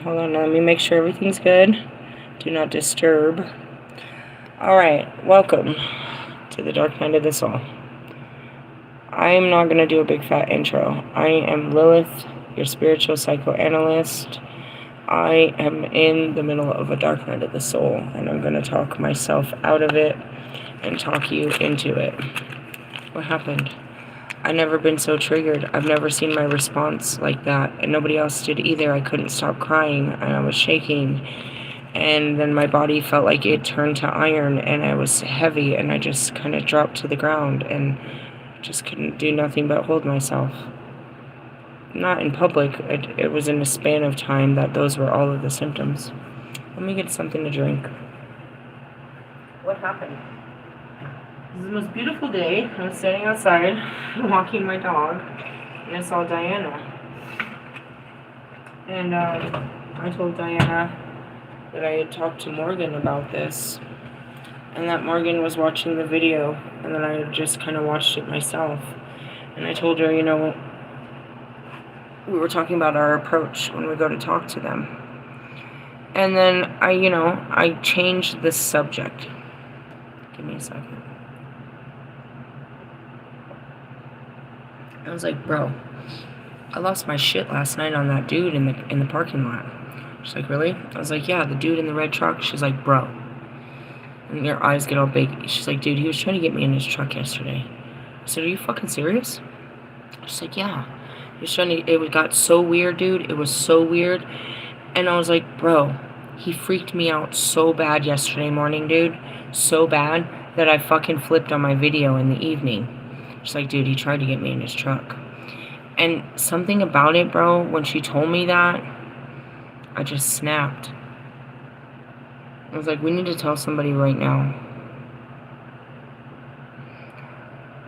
Hold on, let me make sure everything's good. Do not disturb. Alright, welcome to the Dark Night of the Soul. I am not going to do a big fat intro. I am Lilith, your spiritual psychoanalyst. I am in the middle of a dark night of the soul, and I'm going to talk myself out of it and talk you into it. What happened? I've never been so triggered. I've never seen my response like that, and nobody else did either. I couldn't stop crying, and I was shaking, and then my body felt like it turned to iron, and I was heavy, and I just kind of dropped to the ground, and just couldn't do nothing but hold myself. Not in public, it was in a span of time that those were all of the symptoms. Let me get something to drink. What happened? It was the most beautiful day. I was standing outside, walking my dog, and I saw Diana. And I told Diana that I had talked to Morgan about this, and that Morgan was watching the video, and then I had just kind of watched it myself. And I told her, we were talking about our approach when we go to talk to them. And then I changed the subject. Give me a second. I was like, bro, I lost my shit last night on that dude in the parking lot. She's like, really? I was like, yeah, the dude in the red truck. She's like, bro. And your eyes get all big. She's like, dude, he was trying to get me in his truck yesterday. I said, are you fucking serious? She's like, yeah. He was trying to, it got so weird, dude. It was so weird. And I was like, bro, he freaked me out so bad yesterday morning, dude. So bad that I fucking flipped on my video in the evening. She's like, dude, he tried to get me in his truck. And something about it, bro, when she told me that, I just snapped. I was like, we need to tell somebody right now.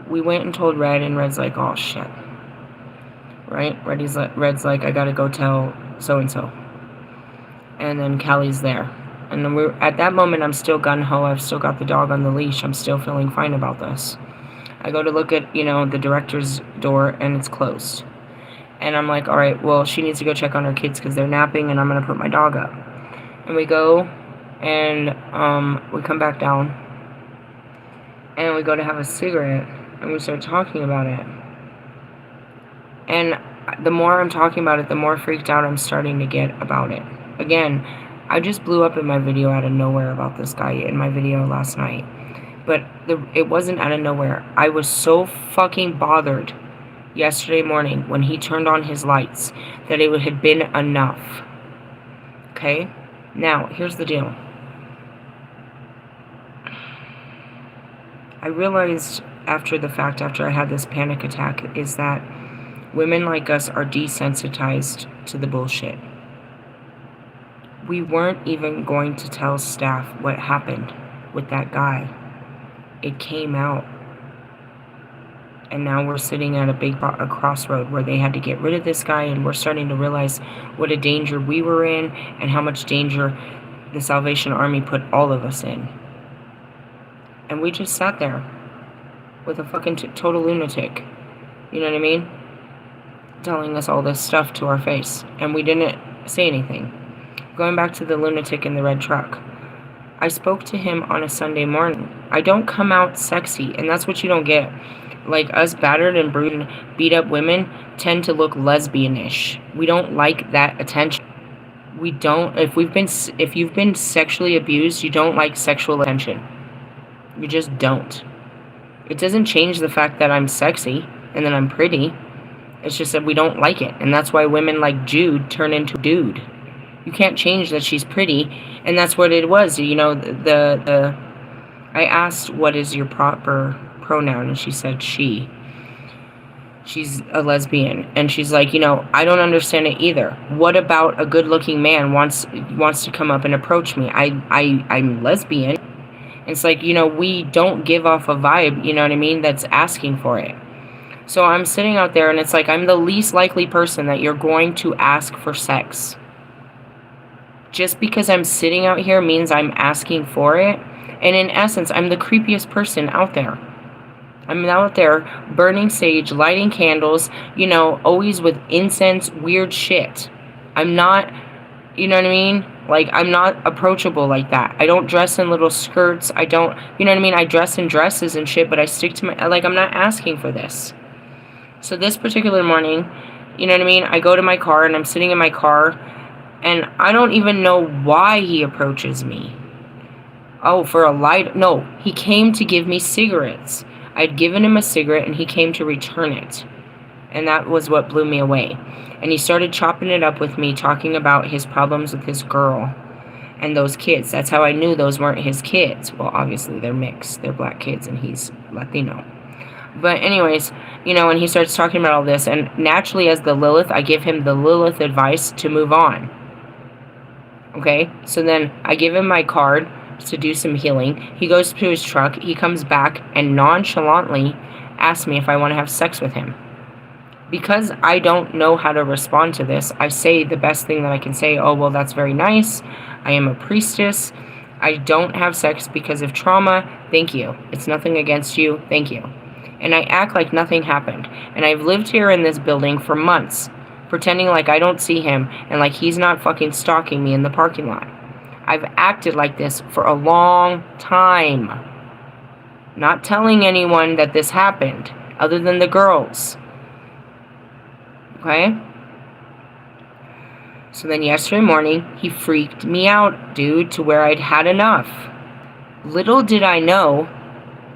We went and told Red, and Red's like, oh, shit. Right? Red's like, I gotta go tell so-and-so. And then Kelly's there. And then at that moment, I'm still gung-ho. I've still got the dog on the leash. I'm still feeling fine about this. I go to look at, the director's door, and it's closed. And I'm like, all right, well, she needs to go check on her kids because they're napping, and I'm going to put my dog up. And we go, and we come back down, and we go to have a cigarette, and we start talking about it. And the more I'm talking about it, the more freaked out I'm starting to get about it. Again, I just blew up in my video out of nowhere about this guy in my video last night. But it wasn't out of nowhere. I was so fucking bothered yesterday morning when he turned on his lights that it had been enough. Okay? Now, here's the deal. I realized after the fact, after I had this panic attack, is that women like us are desensitized to the bullshit. We weren't even going to tell staff what happened with that guy. It came out. And now we're sitting at a crossroad where they had to get rid of this guy, and we're starting to realize what a danger we were in and how much danger the Salvation Army put all of us in. And we just sat there with a fucking total lunatic. You know what I mean? Telling us all this stuff to our face. And we didn't say anything. Going back to the lunatic in the red truck. I spoke to him on a Sunday morning. I don't come out sexy, and that's what you don't get. Like, us battered and bruised and beat up women tend to look lesbianish. We don't like that attention. We don't, if you've been sexually abused, you don't like sexual attention. You just don't. It doesn't change the fact that I'm sexy and that I'm pretty. It's just that we don't like it, and that's why women like Jude turn into dude. You can't change that she's pretty, and that's what it was. I asked, what is your proper pronoun? And she said she. She's a lesbian. And she's like, I don't understand it either. What about a good-looking man wants to come up and approach me? I'm lesbian. It's like, we don't give off a vibe, you know what I mean, that's asking for it. So I'm sitting out there, and it's like, I'm the least likely person that you're going to ask for sex. Just because I'm sitting out here means I'm asking for it. And in essence, I'm the creepiest person out there. I'm out there burning sage, lighting candles, always with incense, weird shit. I'm not You know what I mean? Like, I'm not approachable like that. I don't dress in little skirts. I don't, you know what I mean? I dress in dresses and shit, but I stick to my, like, I'm not asking for this. So this particular morning, you know what I mean? I go to my car and I'm sitting in my car and I don't even know why he approaches me. Oh, for a light? No, he came to give me cigarettes. I'd given him a cigarette and he came to return it. And that was what blew me away. And he started chopping it up with me, talking about his problems with his girl and those kids. That's how I knew those weren't his kids. Well, obviously they're mixed. They're black kids and he's Latino. But anyways, you know, and he starts talking about all this. And naturally, as the Lilith, I give him the Lilith advice to move on. Okay? So then I give him my card to do some healing. He goes to his truck. He comes back and nonchalantly asks me if I want to have sex with him. Because I don't know how to respond to this, I say the best thing that I can say. Oh, well, that's very nice. I am a priestess. I don't have sex because of trauma. Thank you. It's nothing against you. Thank you. And I act like nothing happened. And I've lived here in this building for months, pretending like I don't see him and like he's not fucking stalking me in the parking lot. I've acted like this for a long time. Not telling anyone that this happened, other than the girls. Okay? So then yesterday morning, he freaked me out, dude, to where I'd had enough. Little did I know,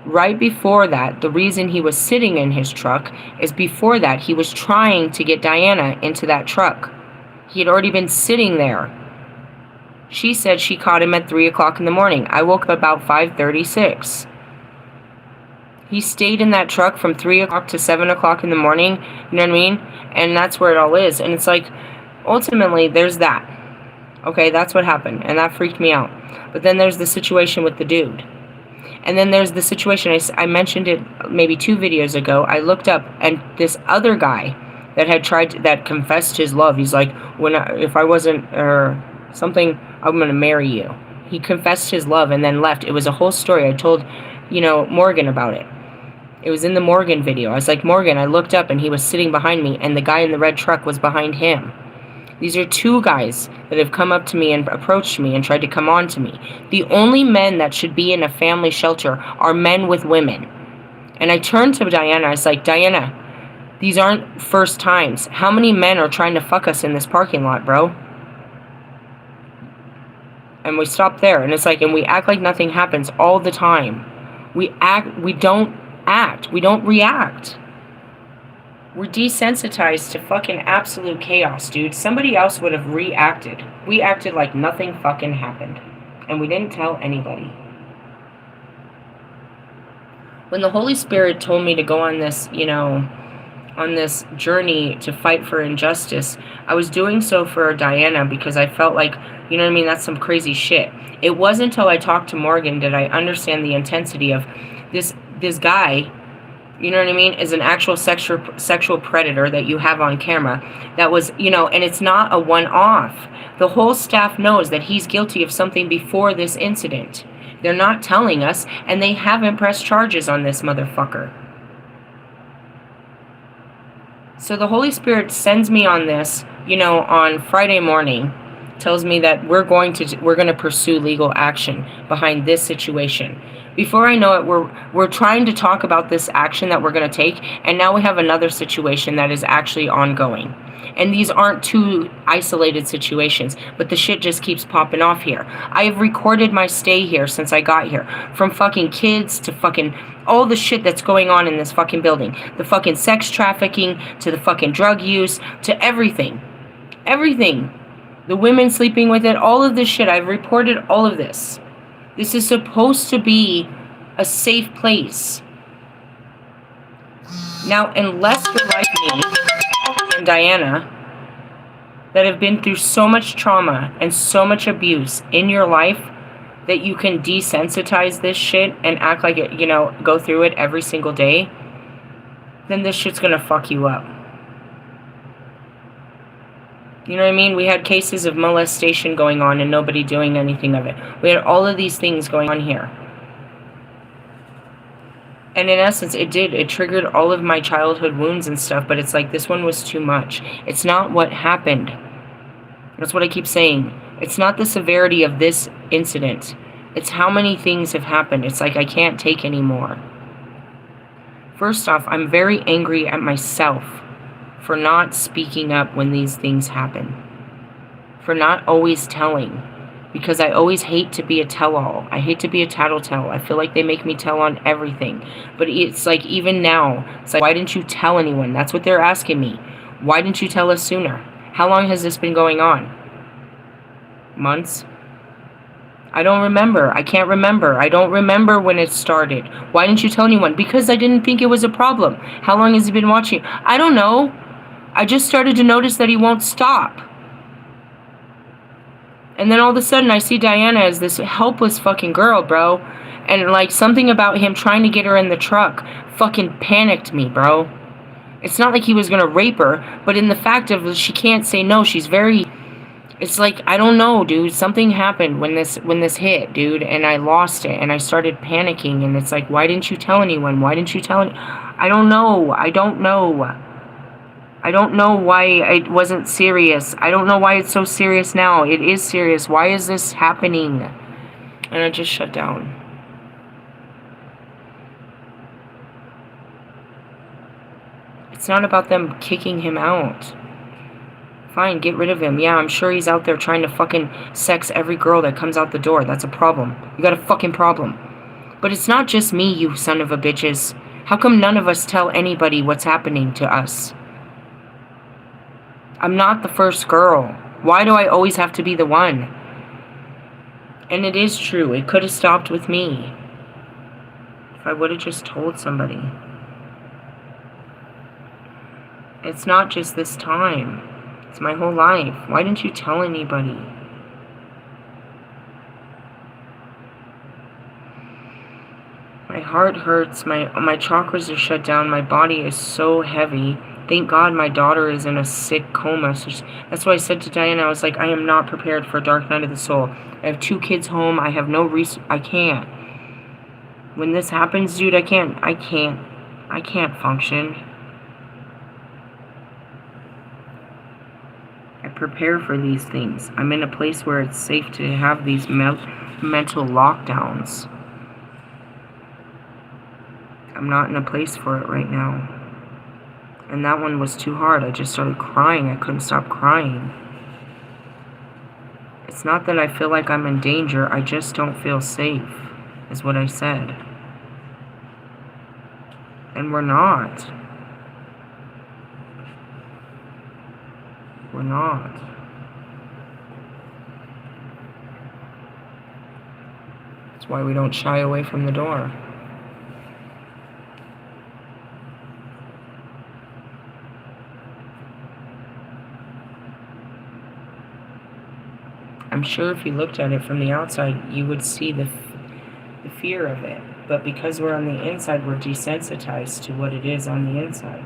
right before that, the reason he was sitting in his truck is before that, he was trying to get Diana into that truck. He had already been sitting there. She said she caught him at 3 o'clock in the morning. I woke up about 5:36. He stayed in that truck from 3 o'clock to 7 o'clock in the morning, you know what I mean? And that's where it all is. And it's like, ultimately, there's that. Okay, that's what happened, and that freaked me out. But then there's the situation with the dude. And then there's the situation, I mentioned it maybe 2 videos ago. I looked up, and this other guy that had that confessed his love, he's like, if I wasn't, something, I'm going to marry you. He confessed his love and then left. It was a whole story. I told, you know, Morgan about it. It was in the Morgan video. I was like, Morgan, I looked up and he was sitting behind me and the guy in the red truck was behind him. These are 2 guys that have come up to me and approached me and tried to come on to me. The only men that should be in a family shelter are men with women. And I turned to Diana. I was like, Diana, these aren't first times. How many men are trying to fuck us in this parking lot, bro? And we stopped there. And it's like, and we act like nothing happens all the time. We don't act. We don't react. We're desensitized to fucking absolute chaos, dude. Somebody else would have reacted. We acted like nothing fucking happened. And we didn't tell anybody. When the Holy Spirit told me to go on this, you know, on this journey to fight for injustice, I was doing so for Diana because I felt like, you know what I mean, that's some crazy shit. It wasn't until I talked to Morgan did I understand the intensity of this guy, you know what I mean, is an actual sexual predator that you have on camera. That was, you know, and it's not a one-off. The whole staff knows that he's guilty of something before this incident. They're not telling us, and they haven't pressed charges on this motherfucker. So the Holy Spirit sends me on this, you know, on Friday morning, tells me that we're going to pursue legal action behind this situation. Before I know it, we're trying to talk about this action that we're going to take, and now we have another situation that is actually ongoing. And these aren't 2 isolated situations, but the shit just keeps popping off here. I have recorded my stay here since I got here, from fucking kids to fucking all the shit that's going on in this fucking building. The fucking sex trafficking, to the fucking drug use, to everything. Everything. The women sleeping with it, all of this shit. I've reported all of this. This is supposed to be a safe place. Now, unless you're like me and Diana, that have been through so much trauma and so much abuse in your life that you can desensitize this shit and act like it, you know, go through it every single day, then this shit's gonna fuck you up. You know what I mean? We had cases of molestation going on and nobody doing anything of it. We had all of these things going on here. And in essence, it triggered all of my childhood wounds and stuff, but it's like this one was too much. It's not what happened. That's what I keep saying. It's not the severity of this incident. It's how many things have happened. It's like I can't take anymore. First off, I'm very angry at myself for not speaking up when these things happen. For not always telling. Because I always hate to be a tell-all. I hate to be a tattletale. I feel like they make me tell on everything. But it's like even now, it's like, why didn't you tell anyone? That's what they're asking me. Why didn't you tell us sooner? How long has this been going on? Months? I don't remember. I can't remember. I don't remember when it started. Why didn't you tell anyone? Because I didn't think it was a problem. How long has he been watching? I don't know. I just started to notice that he won't stop. And then all of a sudden I see Diana as this helpless fucking girl, bro. And like something about him trying to get her in the truck fucking panicked me, bro. It's not like he was gonna rape her, but in the fact of she can't say no, she's very... It's like, I don't know, dude. Something happened when this hit, dude, and I lost it, and I started panicking, and it's like, why didn't you tell anyone? Why didn't you tell any... I don't know. I don't know. I don't know why it wasn't serious. I don't know why it's so serious now. It is serious. Why is this happening? And I just shut down. It's not about them kicking him out. Fine, get rid of him. Yeah, I'm sure he's out there trying to fucking sex every girl that comes out the door. That's a problem. You got a fucking problem. But it's not just me, you son of a bitches. How come none of us tell anybody what's happening to us? I'm not the first girl. Why do I always have to be the one? And it is true. It could have stopped with me. If I would have just told somebody. It's not just this time. It's my whole life. Why didn't you tell anybody? My heart hurts. My chakras are shut down. My body is so heavy. Thank God my daughter is in a sick coma. So that's why I said to Diana, I was like, I am not prepared for a dark night of the soul. I have 2 kids home. I have no I can't. When this happens, dude, I can't function. I prepare for these things. I'm in a place where it's safe to have these mental lockdowns. I'm not in a place for it right now. And that one was too hard. I just started crying. I couldn't stop crying. It's not that I feel like I'm in danger. I just don't feel safe, is what I said. And we're not. We're not. That's why we don't shy away from the door. I'm sure if you looked at it from the outside, you would see the fear of it. But because we're on the inside, we're desensitized to what it is on the inside.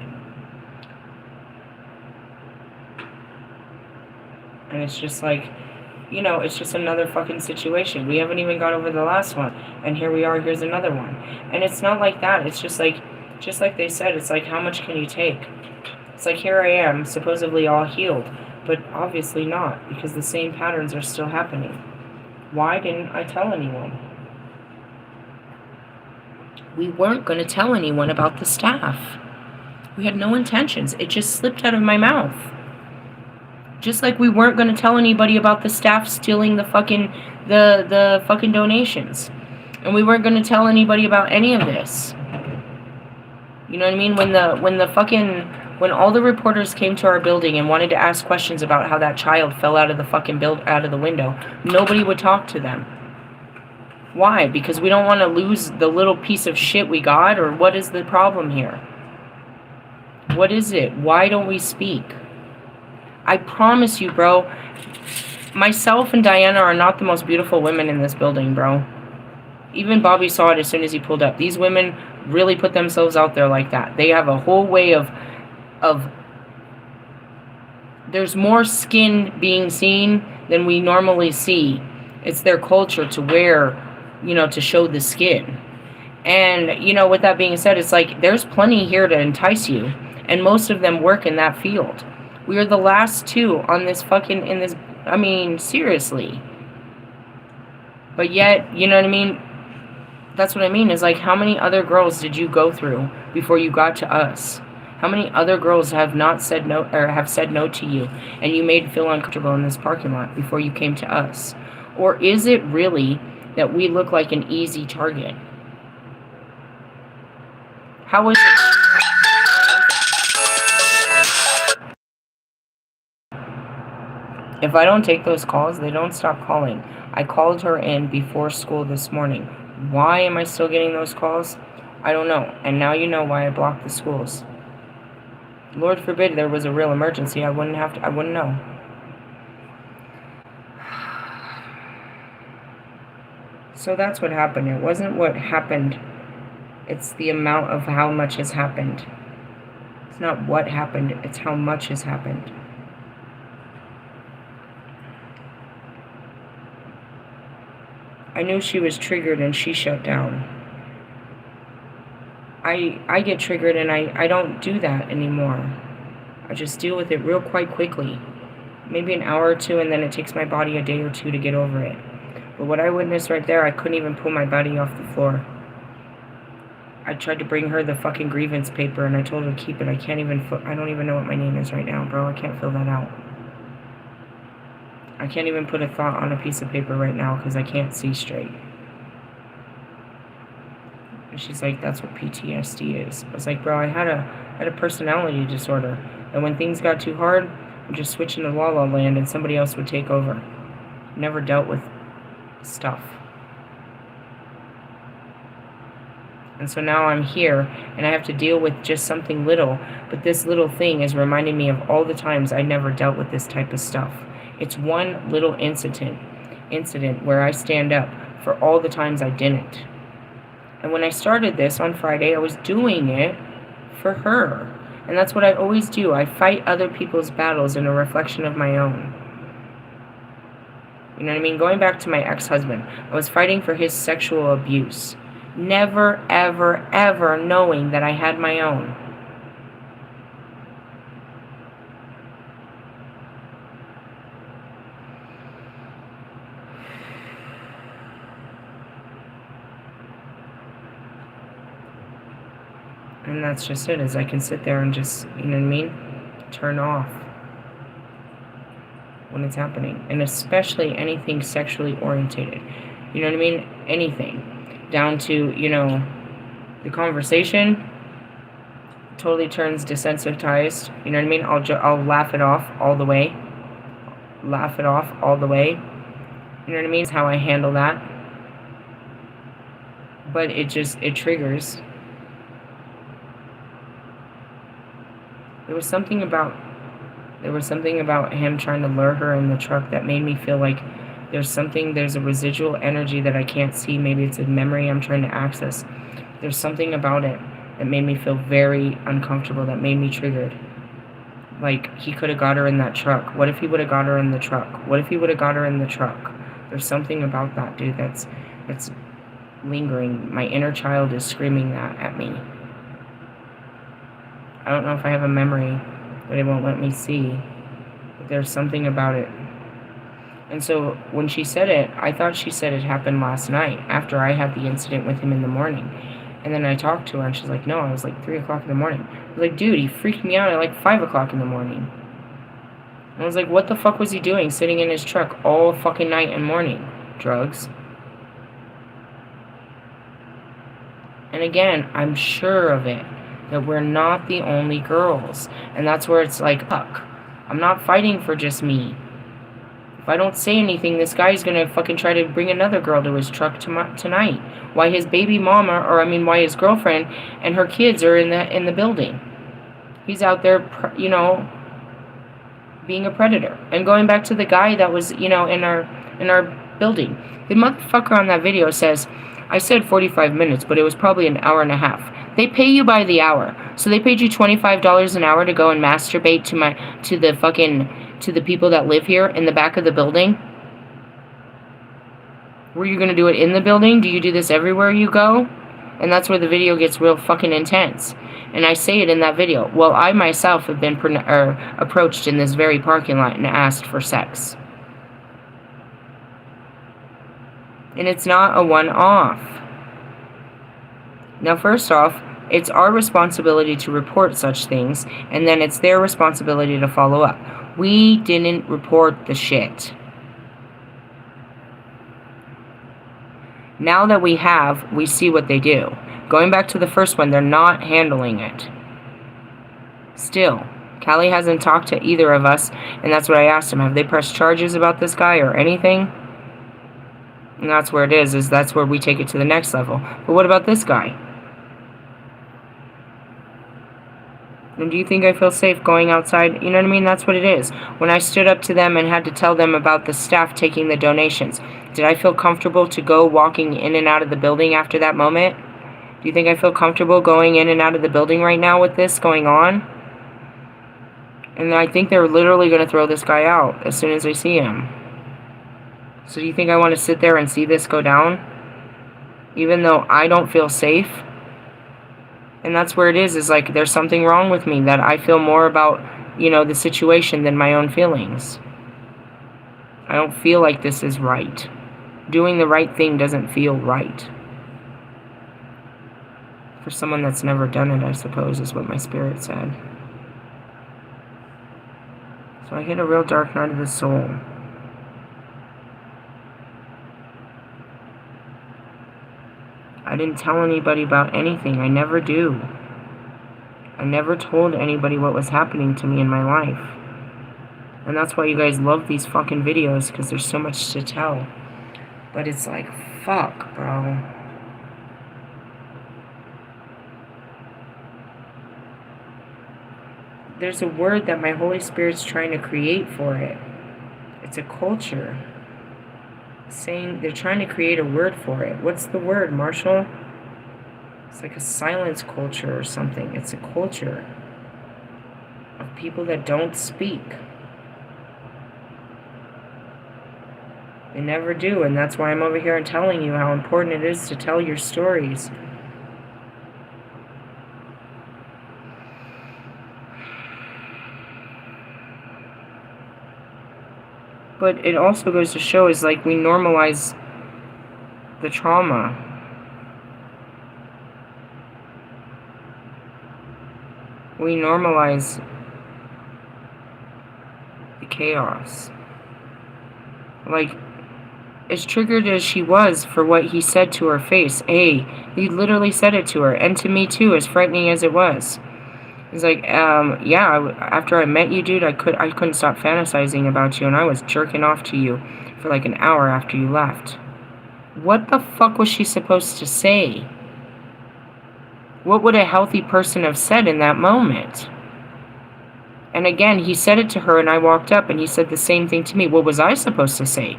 And it's just like, you know, it's just another fucking situation. We haven't even got over the last one. And here we are, here's another one. And it's not like that. It's just like they said, it's like, how much can you take? It's like, here I am, supposedly all healed. But obviously not, because the same patterns are still happening. Why didn't I tell anyone? We weren't going to tell anyone about the staff. We had no intentions. It just slipped out of my mouth. Just like we weren't going to tell anybody about the staff stealing the fucking the fucking donations. And we weren't going to tell anybody about any of this. You know what I mean? When all the reporters came to our building and wanted to ask questions about how that child fell out of the fucking out of the window, nobody would talk to them. Why? Because we don't want to lose the little piece of shit we got, or what is the problem here? What is it? Why don't we speak? I promise you, bro, myself and Diana are not the most beautiful women in this building, bro. Even Bobby saw it as soon as he pulled up. These women really put themselves out there like that. They have a whole way of there's more skin being seen than we normally see. It's their culture to wear, you know, to show the skin. And, you know, with that being said, it's like there's plenty here to entice you. And most of them work in that field. We are the last 2 on this fucking, in this I mean, seriously. But yet, you know what I mean? That's what I mean, is like, how many other girls did you go through before you got to us? How many other girls have not said no, or have said no to you, and you made feel uncomfortable in this parking lot before you came to us? Or is it really that we look like an easy target? How is it? If I don't take those calls, they don't stop calling. I called her in before school this morning. Why am I still getting those calls? I don't know. And now you know why I blocked the schools. Lord forbid there was a real emergency. I wouldn't know. So that's what happened. It wasn't what happened. It's the amount of how much has happened. It's not what happened. It's how much has happened. I knew she was triggered and she shut down. I get triggered and I don't do that anymore. I just deal with it quite quickly. Maybe an hour or two, and then it takes my body a day or two to get over it. But what I witnessed right there, I couldn't even pull my body off the floor. I tried to bring her the fucking grievance paper and I told her to keep it. I don't even know what my name is right now, bro. I can't fill that out. I can't even put a thought on a piece of paper right now because I can't see straight. And she's like, that's what PTSD is. I was like, bro, I had a personality disorder. And when things got too hard, I'd just switch into La La Land and somebody else would take over. Never dealt with stuff. And so now I'm here, and I have to deal with just something little. But this little thing is reminding me of all the times I never dealt with this type of stuff. It's one little incident where I stand up for all the times I didn't. And when I started this on Friday, I was doing it for her. And that's what I always do. I fight other people's battles in a reflection of my own. You know what I mean? Going back to my ex-husband, I was fighting for his sexual abuse. Never, ever, ever knowing that I had my own. And that's just it, is I can sit there and just, you know what I mean, turn off when it's happening. And especially anything sexually orientated. You know what I mean? Anything. Down to, you know, the conversation totally turns desensitized. You know what I mean? I'll laugh it off all the way. Laugh it off all the way. You know what I mean? It's how I handle that. But it triggers. There was something about him trying to lure her in the truck that made me feel like there's a residual energy that I can't see. Maybe it's a memory I'm trying to access. There's something about it that made me feel very uncomfortable, that made me triggered. Like, he could have got her in that truck. What if he would have got her in the truck? What if he would have got her in the truck? There's something about that, dude, that's lingering. My inner child is screaming that at me. I don't know if I have a memory that it won't let me see, but there's something about it. And so when she said it, I thought she said it happened last night after I had the incident with him in the morning. And then I talked to her and she's like, no, it was like 3 o'clock in the morning. I was like, dude, he freaked me out at like 5 o'clock in the morning. And I was like, what the fuck was he doing sitting in his truck all fucking night and morning? Drugs. And again, I'm sure of it, that we're not the only girls. And that's where it's like, fuck, I'm not fighting for just me. If I don't say anything, this guy's gonna fucking try to bring another girl to his truck tonight. Why his baby mama, why his girlfriend and her kids are in the building. He's out there, you know, being a predator. And going back to the guy that was, you know, in our building. The motherfucker on that video says, I said 45 minutes, but it was probably an hour and a half. They pay you by the hour. So they paid you $25 an hour to go and masturbate to the people that live here in the back of the building? Were you going to do it in the building? Do you do this everywhere you go? And that's where the video gets real fucking intense. And I say it in that video. Well, I myself have been approached in this very parking lot and asked for sex. And it's not a one-off. Now, first off, it's our responsibility to report such things, and then it's their responsibility to follow up. We didn't report the shit. Now that we have, we see what they do. Going back to the first one, they're not handling it. Still, Callie hasn't talked to either of us, and that's what I asked him. Have they pressed charges about this guy or anything? And that's where it is that's where we take it to the next level. But what about this guy? And do you think I feel safe going outside? You know what I mean? That's what it is. When I stood up to them and had to tell them about the staff taking the donations, did I feel comfortable to go walking in and out of the building after that moment? Do you think I feel comfortable going in and out of the building right now with this going on? And I think they're literally going to throw this guy out as soon as they see him. So do you think I want to sit there and see this go down? Even though I don't feel safe? And that's where it is like there's something wrong with me, that I feel more about, the situation than my own feelings. I don't feel like this is right. Doing the right thing doesn't feel right. For someone that's never done it, I suppose, is what my spirit said. So I hit a real dark night of the soul. I didn't tell anybody about anything. I never do. I never told anybody what was happening to me in my life. And that's why you guys love these fucking videos, because there's so much to tell. But it's like, fuck, bro. There's a word that my Holy Spirit's trying to create for it. It's a culture. Saying they're trying to create a word for it. What's the word, Marshall? It's like a silence culture or something. It's a culture of people that don't speak. They never do, and that's why I'm over here and telling you how important it is to tell your stories. But it also goes to show is like we normalize the trauma. We normalize the chaos. Like, as triggered as she was for what he said to her face, he literally said it to her, and to me too, as frightening as it was. He's like, after I met you, dude, I couldn't stop fantasizing about you, and I was jerking off to you for like an hour after you left. What the fuck was she supposed to say? What would a healthy person have said in that moment? And again, he said it to her, and I walked up, and he said the same thing to me. What was I supposed to say?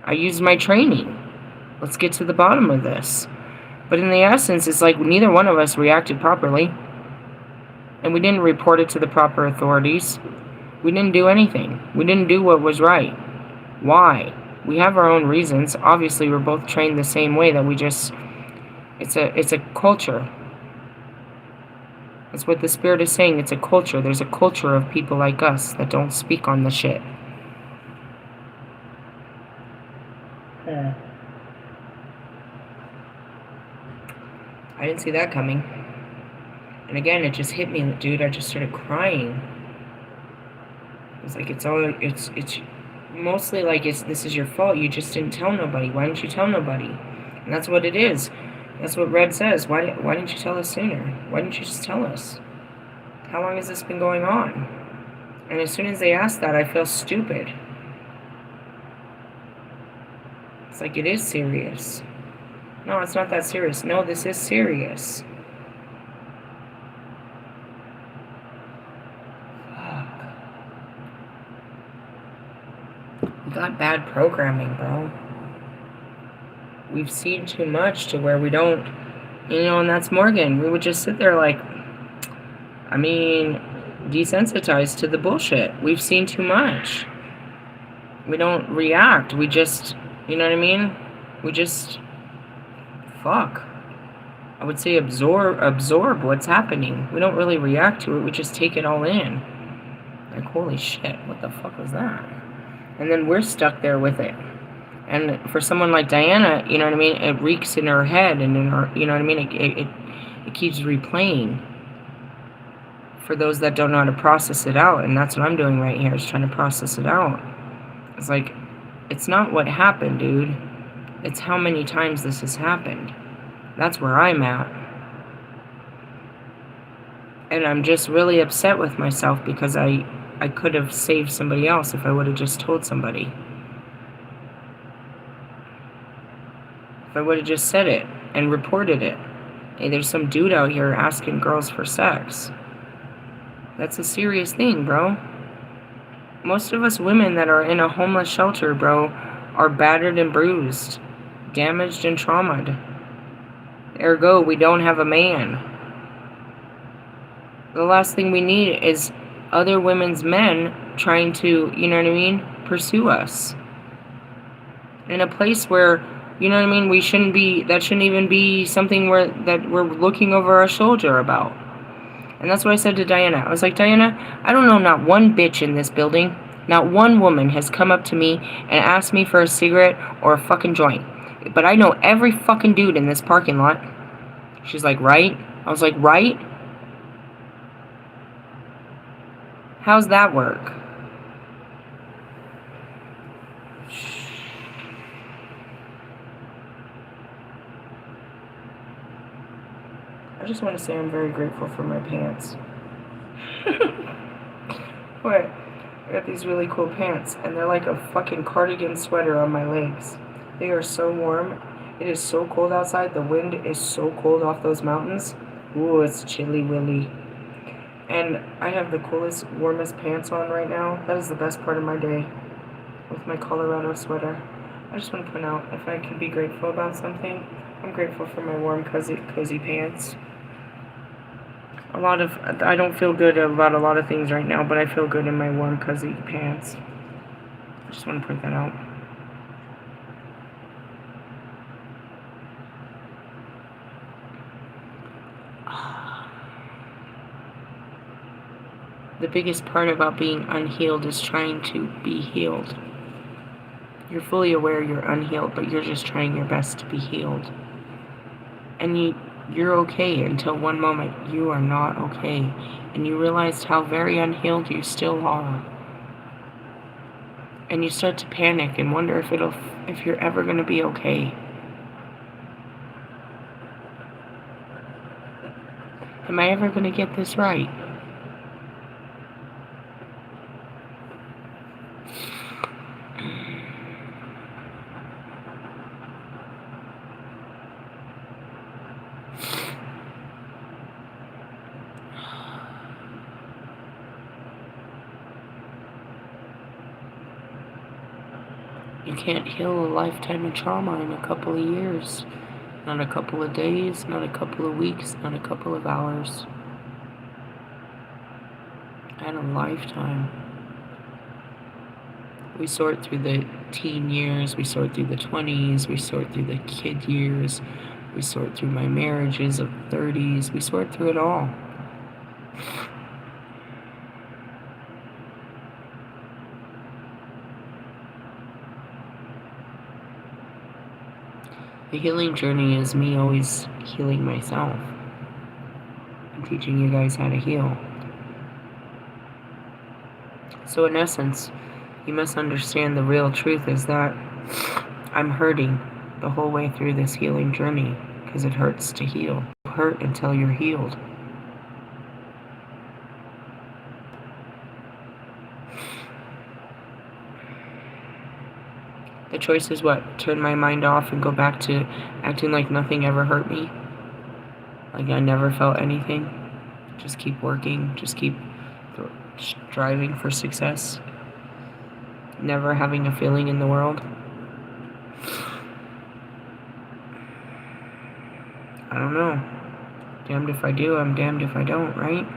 I used my training. Let's get to the bottom of this. But in the essence, it's like neither one of us reacted properly. And we didn't report it to the proper authorities. We didn't do anything. We didn't do what was right. Why? We have our own reasons. Obviously, we're both trained the same way, that we just... It's a culture. That's what the Spirit is saying. It's a culture. There's a culture of people like us that don't speak on the shit. I didn't see that coming. And again, it just hit me, dude. I just started crying. It's like it's mostly like this is your fault. You just didn't tell nobody. Why didn't you tell nobody? And that's what it is. That's what Red says. Why didn't you tell us sooner? Why didn't you just tell us? How long has this been going on? And as soon as they ask that, I feel stupid. It's like it is serious. No, it's not that serious. No, this is serious. We got bad programming, bro. We've seen too much to where we don't, and that's Morgan. We would just sit there like, desensitized to the bullshit. We've seen too much. We don't react. We just, you know what I mean? We just, fuck. I would say absorb what's happening. We don't really react to it. We just take it all in. Like, holy shit, what the fuck was that? And then we're stuck there with it. And for someone like Diana, you know what I mean, it reeks in her head and in her, you know what I mean, it keeps replaying for those that don't know how to process it out. And that's what I'm doing right here, is trying to process it out. It's like, it's not what happened, dude. It's how many times this has happened. That's where I'm at. And I'm just really upset with myself because I could have saved somebody else if I would have just told somebody. If I would have just said it and reported it. Hey, there's some dude out here asking girls for sex. That's a serious thing, bro. Most of us women that are in a homeless shelter, bro, are battered and bruised, damaged and traumatized. Ergo, we don't have a man. The last thing we need is other women's men trying to, you know what I mean, pursue us. In a place where, you know what I mean, we shouldn't be, that shouldn't even be something that we're looking over our shoulder about. And that's what I said to Diana. I was like, Diana, I don't know not one bitch in this building, not one woman has come up to me and asked me for a cigarette or a fucking joint. But I know every fucking dude in this parking lot. She's like, right? I was like, right? How's that work? I just want to say I'm very grateful for my pants. What? I got these really cool pants, and they're like a fucking cardigan sweater on my legs. They are so warm. It is so cold outside. The wind is so cold off those mountains. Ooh, it's chilly willy. And I have the coolest, warmest pants on right now. That is the best part of my day, with my Colorado sweater. I just want to point out, if I can be grateful about something, I'm grateful for my warm, cozy pants. I don't feel good about a lot of things right now, but I feel good in my warm, cozy pants. I just want to point that out. The biggest part about being unhealed is trying to be healed. You're fully aware you're unhealed, but you're just trying your best to be healed. And you're okay until one moment you are not okay, and you realize how very unhealed you still are. And you start to panic and wonder if you're ever going to be okay. Am I ever going to get this right? You can't heal a lifetime of trauma in a couple of years. Not a couple of days, not a couple of weeks, not a couple of hours. And a lifetime. We sort through the teen years, we sort through the 20s, we sort through the kid years, we sort through my marriages of 30s, we sort through it all. The healing journey is me always healing myself. I'm teaching you guys how to heal. So in essence, you must understand the real truth is that I'm hurting the whole way through this healing journey because it hurts to heal. Hurt until you're healed. The choice is what? Turn my mind off and go back to acting like nothing ever hurt me? Like I never felt anything? Just keep working, just keep striving for success? Never having a feeling in the world? I don't know. Damned if I do, I'm damned if I don't, right?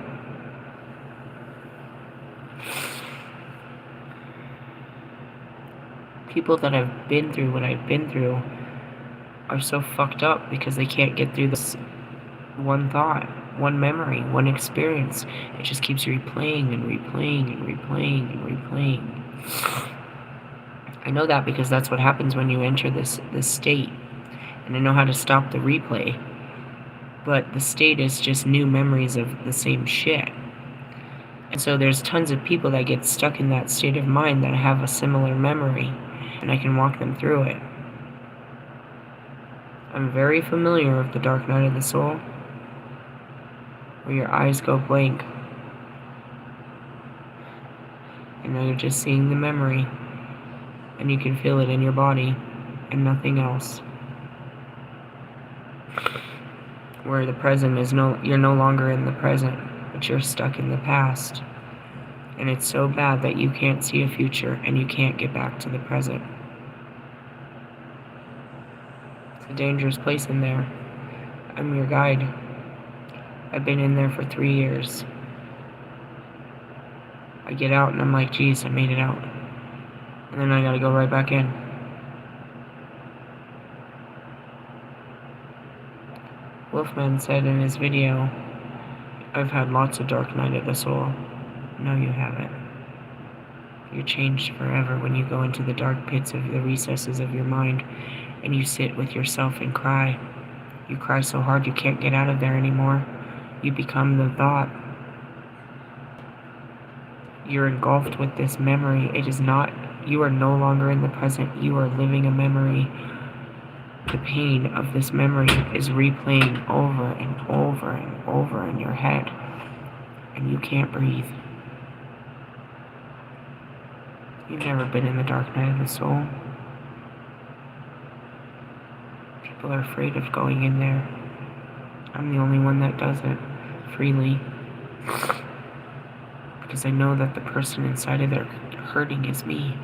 People that have been through what I've been through are so fucked up because they can't get through this one thought, one memory, one experience. It just keeps replaying and replaying and replaying and replaying. I know that because that's what happens when you enter this state. And I know how to stop the replay. But the state is just new memories of the same shit. And so there's tons of people that get stuck in that state of mind that have a similar memory, and I can walk them through it. I'm very familiar with the dark night of the soul, where your eyes go blank, and now you're just seeing the memory, and you can feel it in your body, and nothing else. Where the present is you're no longer in the present, but you're stuck in the past. And it's so bad that you can't see a future and you can't get back to the present. It's a dangerous place in there. I'm your guide. I've been in there for 3 years. I get out and I'm like, geez, I made it out. And then I gotta go right back in. Wolfman said in his video, I've had lots of dark night of the soul. No, you haven't. You're changed forever when you go into the dark pits of the recesses of your mind and you sit with yourself and cry. You cry so hard you can't get out of there anymore. You become the thought. You're engulfed with this memory. It is not, you are no longer in the present. You are living a memory. The pain of this memory is replaying over and over and over in your head, and you can't breathe. You've never been in the dark night of the soul. People are afraid of going in there. I'm the only one that does it freely, because I know that the person inside of there hurting is me.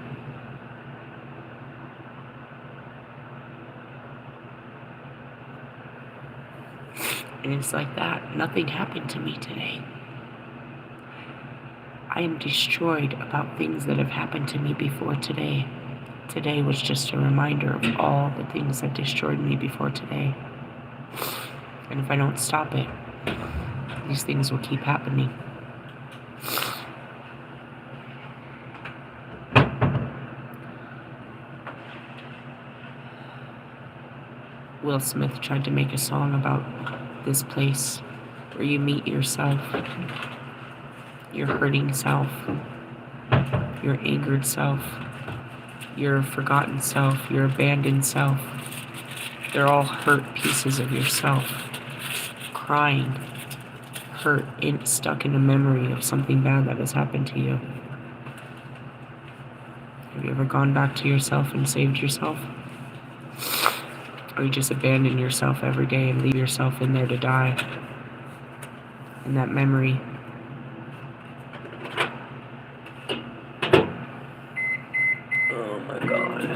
And it's like that. Nothing happened to me today. I am destroyed about things that have happened to me before today. Today was just a reminder of all the things that destroyed me before today. And if I don't stop it, these things will keep happening. Will Smith tried to make a song about this place where you meet yourself, your hurting self, your angered self, your forgotten self, your abandoned self. They're all hurt pieces of yourself, crying, hurt, stuck in a memory of something bad that has happened to you. Have you ever gone back to yourself and saved yourself? Or you just abandon yourself every day and leave yourself in there to die in that memory? Oh my God.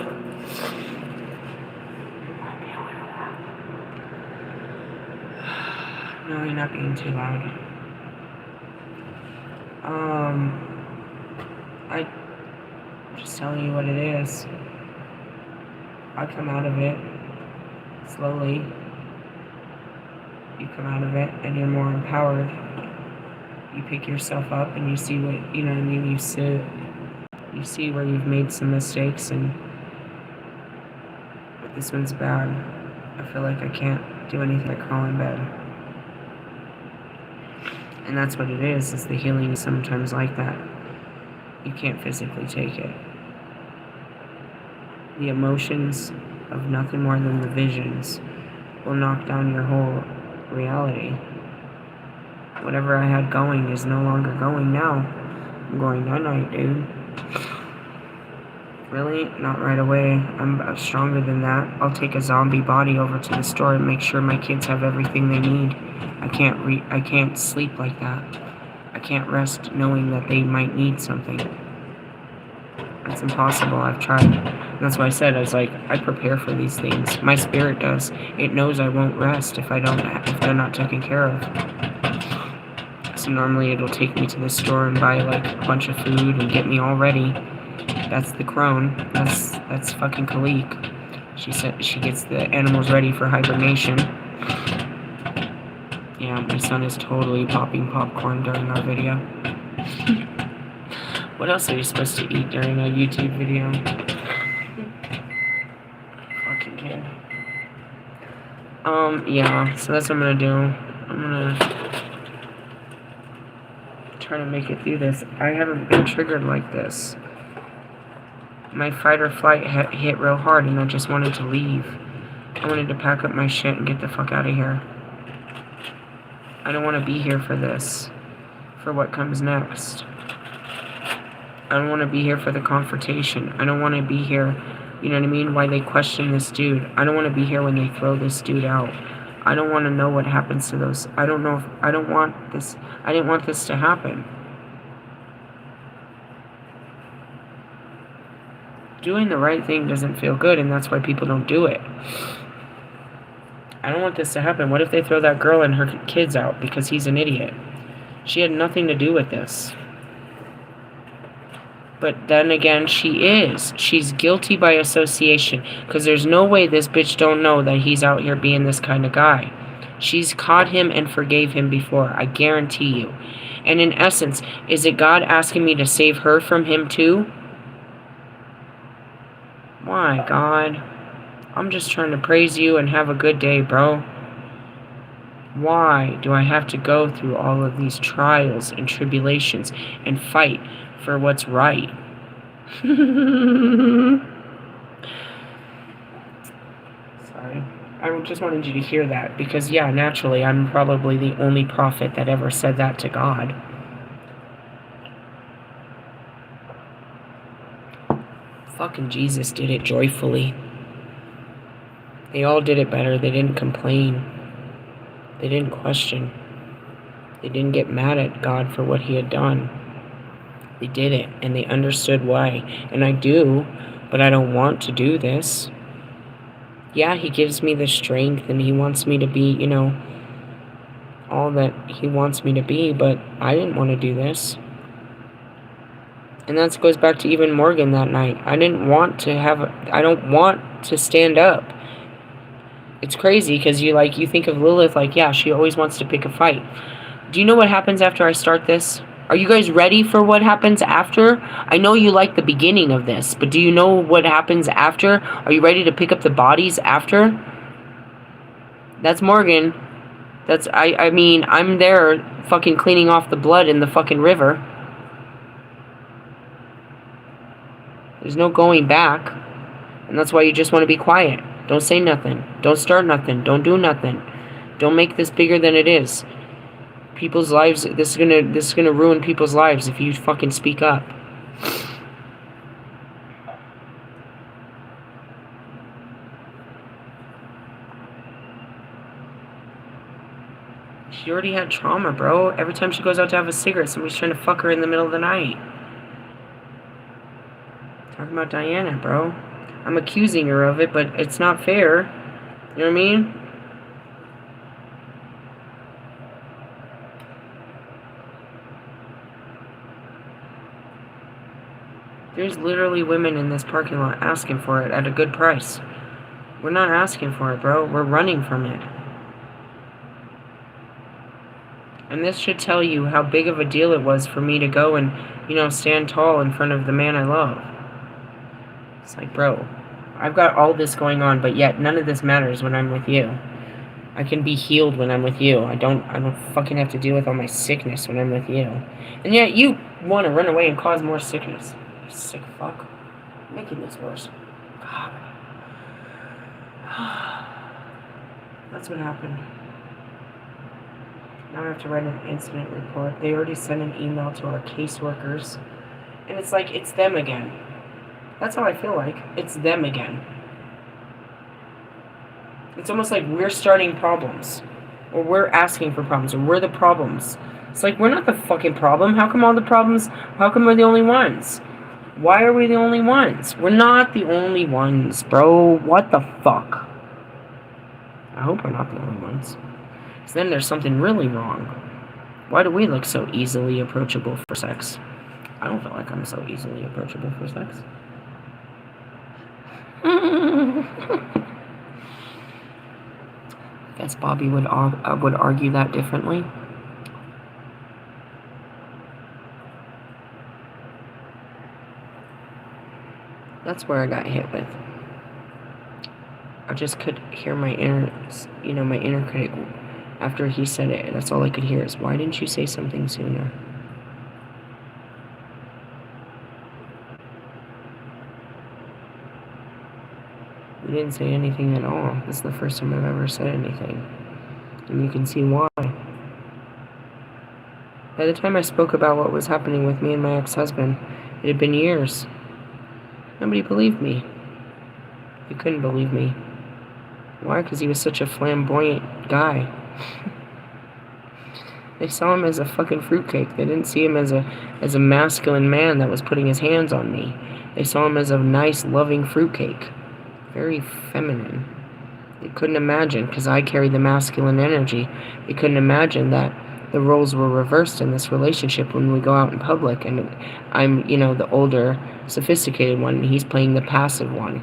No, you're not being too loud. I'm just telling you what it is. I come out of it. Slowly, you come out of it and you're more empowered. You pick yourself up and you see what, you know what I mean? You see where you've made some mistakes, and this one's bad. I feel like I can't do anything but crawl in bed. And that's what it is the healing is sometimes like that. You can't physically take it. The emotions of nothing more than the visions will knock down your whole reality. Whatever I had going is no longer going now. I'm going night-night, dude. Really? Not right away. I'm stronger than that. I'll take a zombie body over to the store and make sure my kids have everything they need. I can't sleep like that. I can't rest knowing that they might need something. It's impossible. I've tried. That's why I said, I prepare for these things. My spirit does. It knows I won't rest if they're not taken care of. So normally it'll take me to the store and buy like a bunch of food and get me all ready. That's the crone. That's fucking Khalik. She said she gets the animals ready for hibernation. Yeah, my son is totally popping popcorn during our video. What else are you supposed to eat during a YouTube video? kid. Yeah, so that's what I'm gonna do. I'm gonna try to make it through this. I haven't been triggered like this. My fight or flight hit real hard, and I just wanted to leave. I wanted to pack up my shit and get the fuck out of here. I don't want to be here for this, for what comes next. I don't want to be here for the confrontation. I don't want to be here, you know what I mean, why they question this dude. I don't want to be here when they throw this dude out. I don't want to know what happens to those. I don't know if, I don't want this, I didn't want this to happen. Doing the right thing doesn't feel good, and that's why people don't do it. I don't want this to happen. What if they throw that girl and her kids out because he's an idiot? She had nothing to do with this. But then again, she is. She's guilty by association, because there's no way this bitch don't know that he's out here being this kind of guy. She's caught him and forgave him before, I guarantee you. And in essence, is it God asking me to save her from him too? Why, God? I'm just trying to praise you and have a good day, bro. Why do I have to go through all of these trials and tribulations and fight for what's right? Sorry. I just wanted you to hear that, because yeah, naturally, I'm probably the only prophet that ever said that to God. Fucking Jesus did it joyfully. They all did it better. They didn't complain. They didn't question. They didn't get mad at God for what he had done. They did it, and they understood why. And I do, but I don't want to do this. Yeah, he gives me the strength, and he wants me to be, you know, all that he wants me to be, but I didn't want to do this. And that goes back to even Morgan that night. I don't want to stand up. It's crazy, because you think of Lilith like, yeah, she always wants to pick a fight. Do you know what happens after I start this? Are you guys ready for what happens after? I know you like the beginning of this, but do you know what happens after? Are you ready to pick up the bodies after? That's Morgan. I mean, I'm there fucking cleaning off the blood in the fucking river. There's no going back. And that's why you just want to be quiet. Don't say nothing. Don't start nothing. Don't do nothing. Don't make this bigger than it is. People's lives, this is gonna ruin people's lives if you fucking speak up. She already had trauma, bro. Every time she goes out to have a cigarette, somebody's trying to fuck her in the middle of the night. Talking about Diana, bro. I'm accusing her of it, but it's not fair. You know what I mean? There's literally women in this parking lot asking for it at a good price. We're not asking for it, bro. We're running from it. And this should tell you how big of a deal it was for me to go and, you know, stand tall in front of the man I love. It's like, bro, I've got all this going on, but yet none of this matters when I'm with you. I can be healed when I'm with you. I don't fucking have to deal with all my sickness when I'm with you. And yet you want to run away and cause more sickness. You sick fuck. Making this worse. God. That's what happened. Now I have to write an incident report. They already sent an email to our caseworkers. And it's like, it's them again. That's how I feel like. It's them again. It's almost like we're starting problems. Or we're asking for problems. Or we're the problems. It's like, we're not the fucking problem. How come we're the only ones? Why are we the only ones? We're not the only ones, bro. What the fuck? I hope we're not the only ones. Because then there's something really wrong. Why do we look so easily approachable for sex? I don't feel like I'm so easily approachable for sex. I guess Bobby would argue that differently. That's where I got hit with. I just could hear my inner critic. After he said it, that's all I could hear is, why didn't you say something sooner? We didn't say anything at all. This is the first time I've ever said anything. And you can see why. By the time I spoke about what was happening with me and my ex-husband, it had been years. Nobody believed me. They couldn't believe me. Why? Because he was such a flamboyant guy. They saw him as a fucking fruitcake. They didn't see him as a masculine man that was putting his hands on me. They saw him as a nice, loving fruitcake. Very feminine. They couldn't imagine, because I carry the masculine energy, they couldn't imagine that the roles were reversed in this relationship when we go out in public, and I'm, the older, sophisticated one, and he's playing the passive one.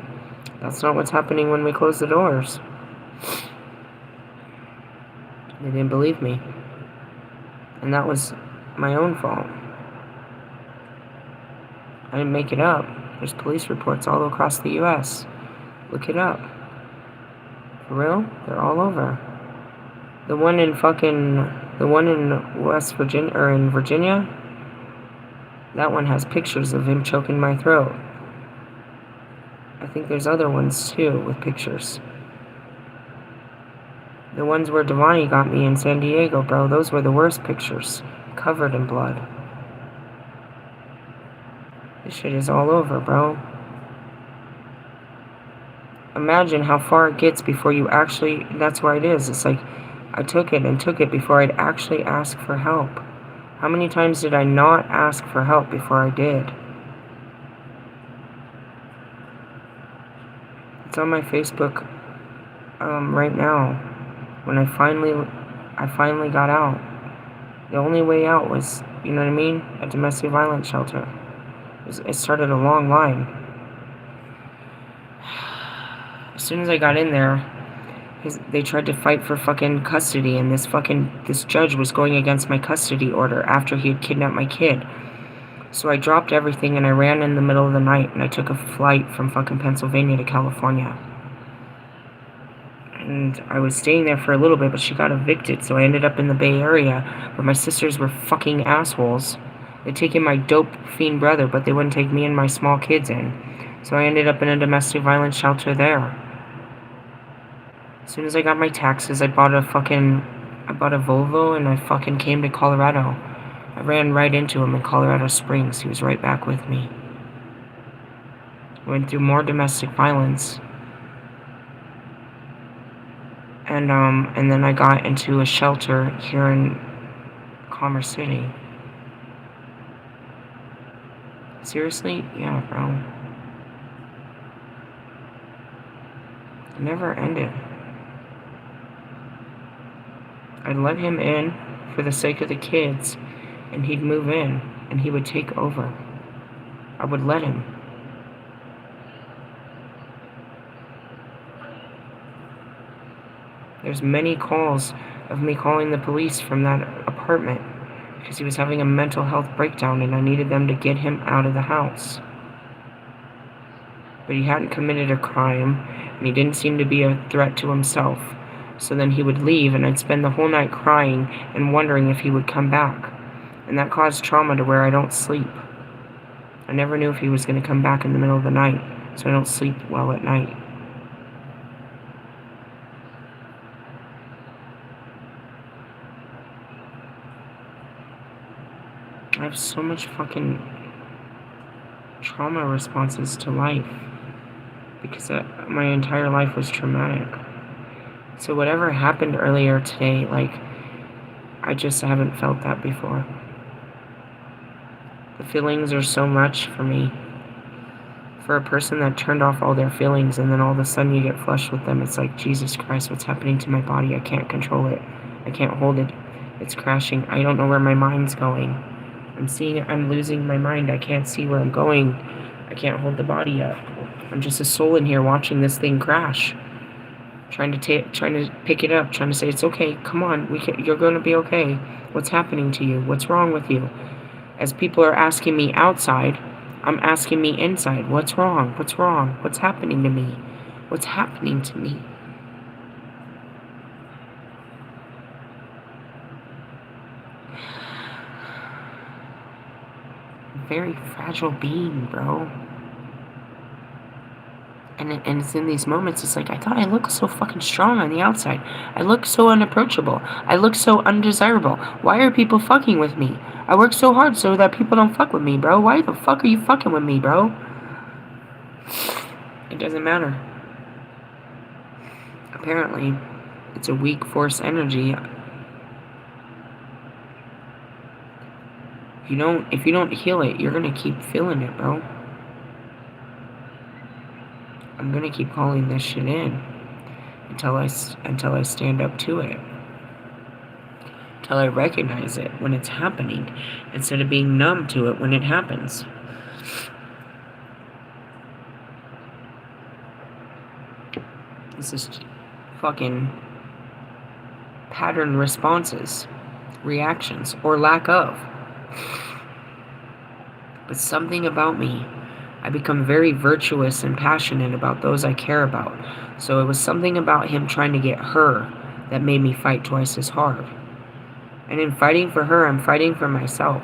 That's not what's happening when we close the doors. They didn't believe me. And that was my own fault. I didn't make it up. There's police reports all across the U.S. Look it up. For real? They're all over. The one in West Virginia, or in Virginia, that one has pictures of him choking my throat. I think there's other ones too with pictures. The ones where Devani got me in San Diego, bro, those were the worst pictures. Covered in blood. This shit is all over, bro. Imagine how far it gets before you actually... That's where it is. It's like, I took it before I'd actually ask for help. How many times did I not ask for help before I did? It's on my Facebook right now. When I finally got out. The only way out was, you know what I mean? A domestic violence shelter. It started a long line. As soon as I got in there, they tried to fight for fucking custody, and this judge was going against my custody order after he had kidnapped my kid. So I dropped everything and I ran in the middle of the night, and I took a flight from fucking Pennsylvania to California. And I was staying there for a little bit, but she got evicted, so I ended up in the Bay Area, but my sisters were fucking assholes. They'd taken my dope fiend brother, but they wouldn't take me and my small kids in. So I ended up in a domestic violence shelter there. As soon as I got my taxes, I bought a Volvo, and I fucking came to Colorado. I ran right into him in Colorado Springs. He was right back with me. Went through more domestic violence. And then I got into a shelter here in Commerce City. Seriously? Yeah, bro. It never ended. I'd let him in for the sake of the kids, and he'd move in, and he would take over. I would let him. There's many calls of me calling the police from that apartment because he was having a mental health breakdown and I needed them to get him out of the house. But he hadn't committed a crime and he didn't seem to be a threat to himself. So then he would leave and I'd spend the whole night crying and wondering if he would come back. And that caused trauma to where I don't sleep. I never knew if he was going to come back in the middle of the night, so I don't sleep well at night. I have so much fucking trauma responses to life because my entire life was traumatic. So whatever happened earlier today, I just haven't felt that before. The feelings are so much for me. For a person that turned off all their feelings and then all of a sudden you get flushed with them, it's like, Jesus Christ, what's happening to my body? I can't control it. I can't hold it. It's crashing. I don't know where my mind's going. I'm losing my mind. I can't see where I'm going. I can't hold the body up. I'm just a soul in here watching this thing crash. Trying to pick it up, trying to say, it's okay, come on, you're going to be okay. What's happening to you? What's wrong with you? As people are asking me outside, I'm asking me inside, what's wrong? What's wrong? What's happening to me? what's happening to me. Very fragile being, bro. And it's in these moments, it's like, I thought I looked so fucking strong on the outside. I look so unapproachable. I look so undesirable. Why are people fucking with me? I work so hard so that people don't fuck with me, bro. Why the fuck are you fucking with me, bro? It doesn't matter. Apparently, it's a weak force energy. If you don't heal it, you're gonna keep feeling it, bro. I'm gonna keep calling this shit in until I stand up to it. Until I recognize it when it's happening, instead of being numb to it when it happens. This is fucking pattern responses, reactions, or lack of. But something about me, I become very virtuous and passionate about those I care about. So it was something about him trying to get her that made me fight twice as hard. And in fighting for her, I'm fighting for myself.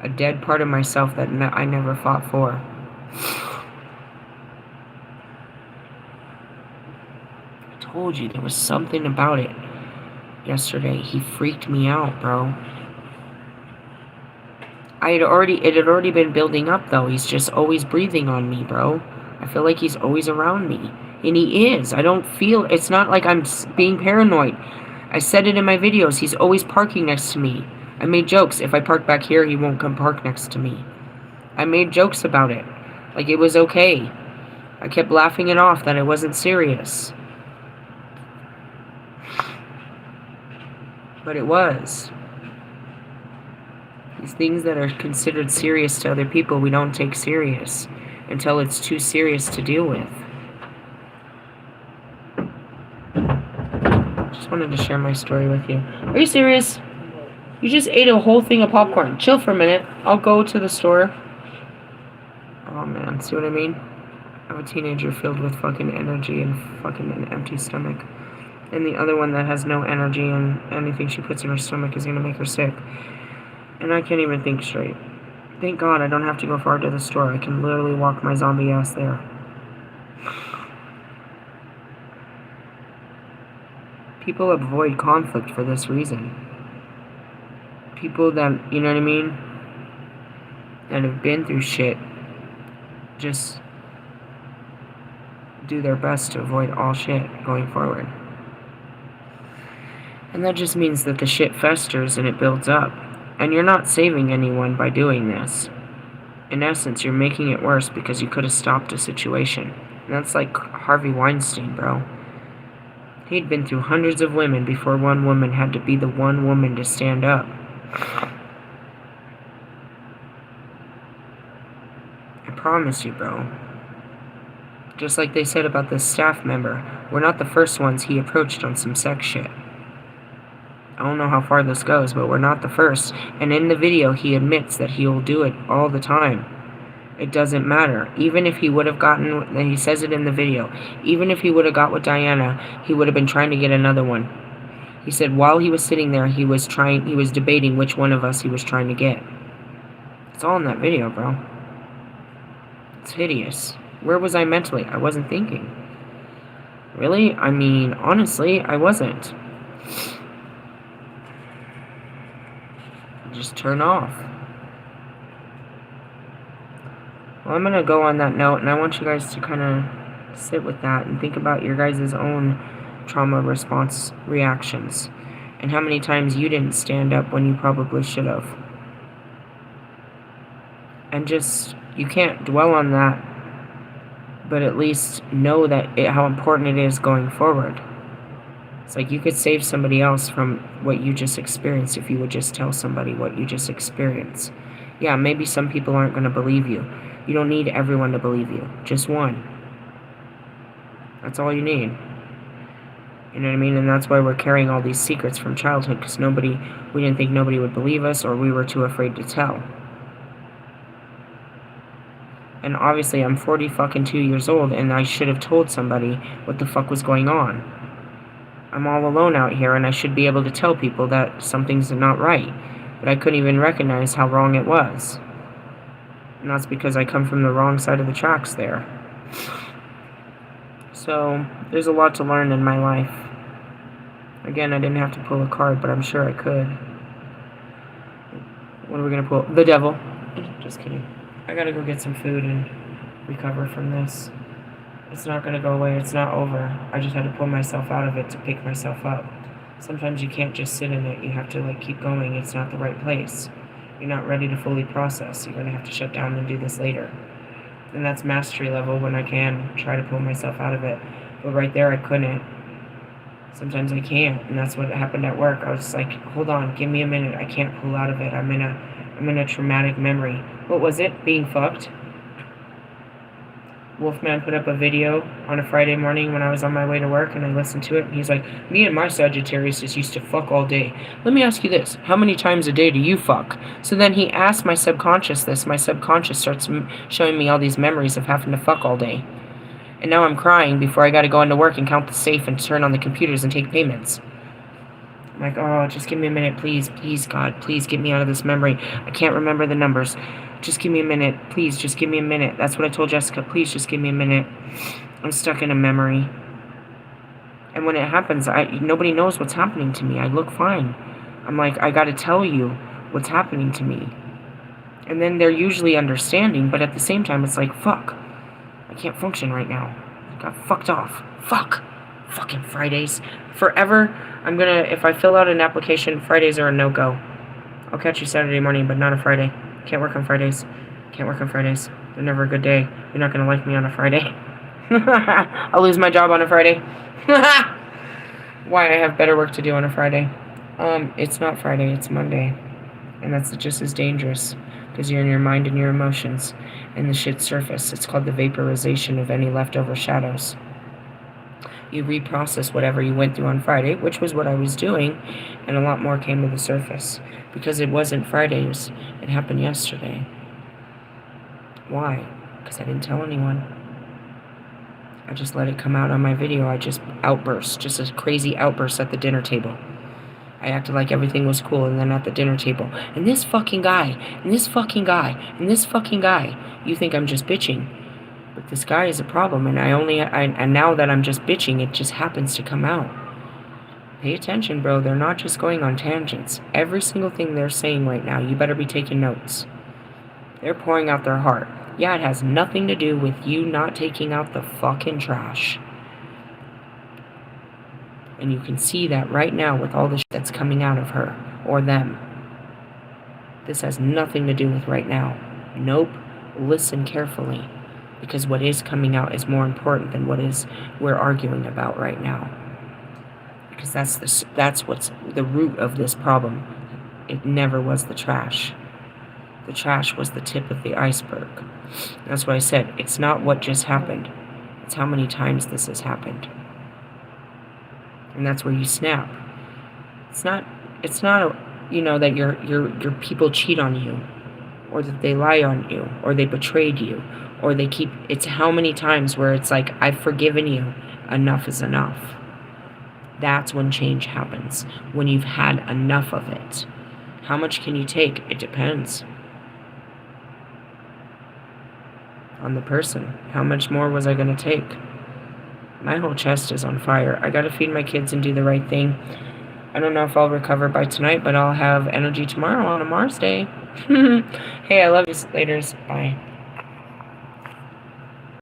A dead part of myself that I never fought for. I told you there was something about it. Yesterday, he freaked me out, bro. It had already been building up, though. He's just always breathing on me, bro. I feel like he's always around me. And he is. I don't feel... It's not like I'm being paranoid. I said it in my videos. He's always parking next to me. I made jokes. If I park back here, he won't come park next to me. I made jokes about it. Like it was okay. I kept laughing it off that it wasn't serious. But it was. These things that are considered serious to other people, we don't take serious until it's too serious to deal with. Just wanted to share my story with you. Are you serious? You just ate a whole thing of popcorn. Chill for a minute. I'll go to the store. Oh man, see what I mean? I'm a teenager filled with fucking energy and fucking an empty stomach. And the other one that has no energy, and anything she puts in her stomach is gonna make her sick. And I can't even think straight. Thank God I don't have to go far to the store. I can literally walk my zombie ass there. People avoid conflict for this reason. People that, you know what I mean, that have been through shit, just do their best to avoid all shit going forward. And that just means that the shit festers and it builds up. And you're not saving anyone by doing this. In essence, you're making it worse because you could have stopped a situation. And that's like Harvey Weinstein, bro. He'd been through hundreds of women before one woman had to be the one woman to stand up. I promise you, bro. Just like they said about this staff member, we're not the first ones he approached on some sex shit. I don't know how far this goes, but we're not the first. And in the video, he admits that he will do it all the time. It doesn't matter. Even if he would have gotten, and he says it in the video, even if he would have got with Diana, he would have been trying to get another one. He said while he was sitting there, he was debating which one of us he was trying to get. It's all in that video, bro. It's hideous. Where was I mentally? I wasn't thinking. Really? I mean, honestly, I wasn't. Just turn off. Well, I'm gonna go on that note, and I want you guys to kind of sit with that and think about your guys' own trauma response reactions and how many times you didn't stand up when you probably should have. And just, you can't dwell on that, but at least know that how important it is going forward. It's like you could save somebody else from what you just experienced if you would just tell somebody what you just experienced. Yeah, maybe some people aren't going to believe you. You don't need everyone to believe you. Just one. That's all you need. You know what I mean? And that's why we're carrying all these secrets from childhood, because we didn't think nobody would believe us, or we were too afraid to tell. And obviously I'm 40 fucking 2 years old, and I should have told somebody what the fuck was going on. I'm all alone out here, and I should be able to tell people that something's not right. But I couldn't even recognize how wrong it was. And that's because I come from the wrong side of the tracks there. So, there's a lot to learn in my life. Again, I didn't have to pull a card, but I'm sure I could. What are we gonna pull? The devil. Just kidding. I gotta go get some food and recover from this. It's not gonna go away. It's not over. I just had to pull myself out of it to pick myself up. Sometimes you can't just sit in it. You have to keep going. It's not the right place. You're not ready to fully process. You're gonna have to shut down and do this later. And that's mastery level when I can try to pull myself out of it. But right there I couldn't. Sometimes I can't, and that's what happened at work. I was just like, hold on, give me a minute. I can't pull out of it. I'm in a traumatic memory. What was it? Being fucked? Wolfman put up a video on a Friday morning when I was on my way to work, and I listened to it, and he's like, me and my Sagittarius just used to fuck all day. Let me ask you this. How many times a day do you fuck? So then he asked my subconscious this. My subconscious starts showing me all these memories of having to fuck all day. And now I'm crying before I gotta go into work and count the safe and turn on the computers and take payments. I'm like, oh, just give me a minute, please, please, God, please get me out of this memory. I can't remember the numbers. Just give me a minute, please, just give me a minute. That's what I told Jessica, please just give me a minute. I'm stuck in a memory. And when it happens, nobody knows what's happening to me. I look fine. I'm like, I gotta tell you what's happening to me. And then they're usually understanding, but at the same time, it's like, fuck. I can't function right now. I got fucked off. Fuck. Fucking Fridays. Forever, if I fill out an application, Fridays are a no-go. I'll catch you Saturday morning, but not a Friday. Can't work on Fridays. Can't work on Fridays. They're never a good day. You're not gonna like me on a Friday. I'll lose my job on a Friday. Why I have better work to do on a Friday. It's not Friday, it's Monday. And that's just as dangerous. Because you're in your mind and your emotions, and the shit surface. It's called the vaporization of any leftover shadows. You reprocess whatever you went through on Friday, which was what I was doing, and a lot more came to the surface. Because it wasn't Fridays, it happened yesterday. Why? Because I didn't tell anyone. I just let it come out on my video. I just outburst, just a crazy outburst at the dinner table. I acted like everything was cool, and then at the dinner table, and this fucking guy, and this fucking guy, and this fucking guy. You think I'm just bitching, but this guy is a problem, and and now that I'm just bitching, it just happens to come out. Pay attention, bro. They're not just going on tangents. Every single thing they're saying right now, you better be taking notes. They're pouring out their heart. Yeah, it has nothing to do with you not taking out the fucking trash. And you can see that right now with all the shit that's coming out of her or them. This has nothing to do with right now. Nope. Listen carefully. Because what is coming out is more important than what we're arguing about right now. Because that's what's the root of this problem. It never was the trash. The trash was the tip of the iceberg. That's what I said. It's not what just happened. It's how many times this has happened. And that's where you snap. It's not that your people cheat on you, or that they lie on you, or they betrayed you, or it's how many times where it's like, I've forgiven you, enough is enough. That's when change happens, when you've had enough of it. How much can you take? It depends on the person. How much more was I going to take? My whole chest is on fire. I gotta feed my kids and do the right thing. I don't know if I'll recover by tonight, but I'll have energy tomorrow on a Mars day. Hey, I love you. Laters. Bye.